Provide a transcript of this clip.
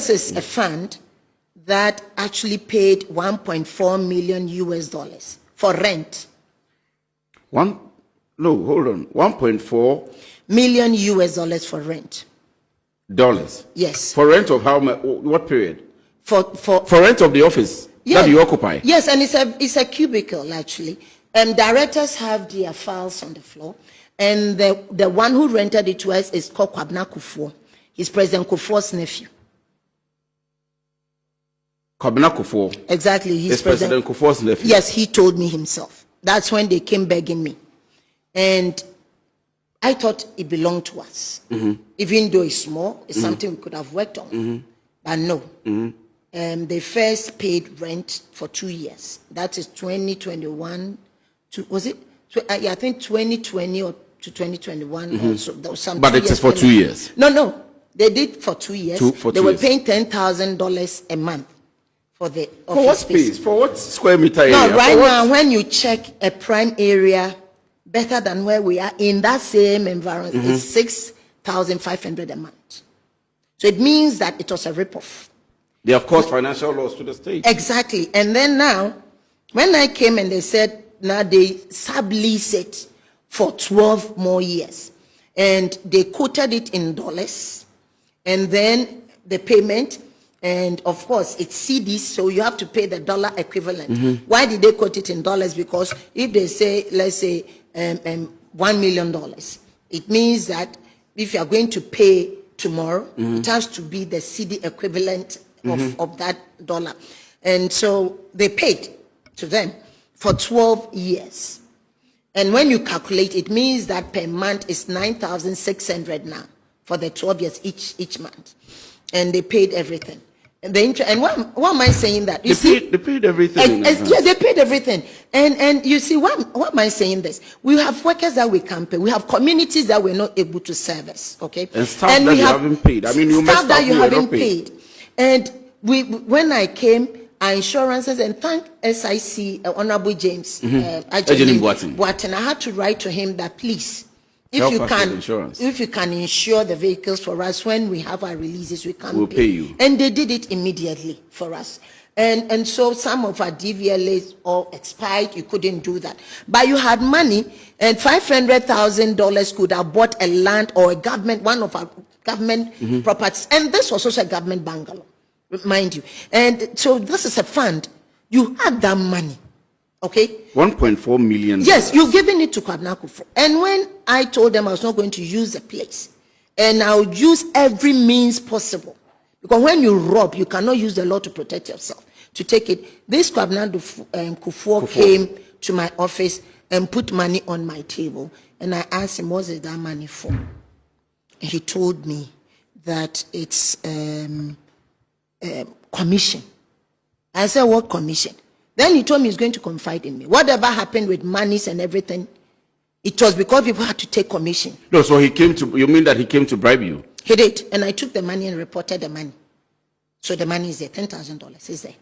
This is a fund that actually paid $1.4 million US for rent. No, hold on. 1.4 million US for rent. Dollars. Yes. For rent of how much? What period? For rent of the office that you occupy. Yes, and it's a cubicle actually. Directors have their files on the floor, and the one who rented it to us is called Kwabena Kufuor. He's President Kufuor's nephew. Kwabena Kufuor. Exactly. He's President Kufuor's nephew. Yes, he told me himself. That's when they came begging me, and I thought it belonged to us. Even though it's small, it's something we could have worked on. But no. They first paid rent for 2 years. That is 2021 to, was it? I think 2020 or to 2021 also. There was some but it is for 2 years. No. They did for 2 years. They were paying $10,000 a month for the office for what space. For what square meter area? No, right now, when you check a prime area better than where we are in that same environment, it's 6,500 a month. So it means that it was a ripoff. They have caused financial loss to the state. Exactly. And then now, when I came and they said, now they sublease it for 12 more years. And they quoted it in dollars. And then the payment, and of course, it's CDs, so you have to pay the dollar equivalent. Why did they quote it in dollars? Because if they say, let's say, $1 million, it means that if you are going to pay tomorrow, it has to be the CD equivalent of that dollar. And so they paid to them for 12 years. And when you calculate, it means that per month is $9,600 now for the 12 years each month. And they paid everything. And why am I saying that? They paid everything. Yeah, they paid everything. And you see, why am I saying this? We have workers that we can't pay. We have communities that we're not able to service. Okay. And staff that you haven't paid. I mean, you messed up. Staff that you haven't paid. And when I came, our insurances, and thank SIC, Honorable James Boateng, I had to write to him that please, if you can insure the vehicles for us when we have our releases, we'll pay you. And they did it immediately for us. And so some of our DVLAs all expired. You couldn't do that. But you had money, and $500,000 could have bought a land or a government, one of our government properties. And this was also a government bungalow, mind you. And so this is a fund. You had that money. Okay? 1.4 million. Yes, you've given it to Kwabena Kufuor. And when I told them I was not going to use the place, and I would use every means possible, because when you rob, you cannot use the law to protect yourself, to take it. This Kwabena Kufuor came to my office and put money on my table. And I asked him, what is that money for? And he told me that it's commission. I said, what commission? Then he told me he's going to confide in me. Whatever happened with monies and everything, it was because people had to take commission. No, so you mean that he came to bribe you? He did. And I took the money and reported the money. So the money is there, $10,000 is there.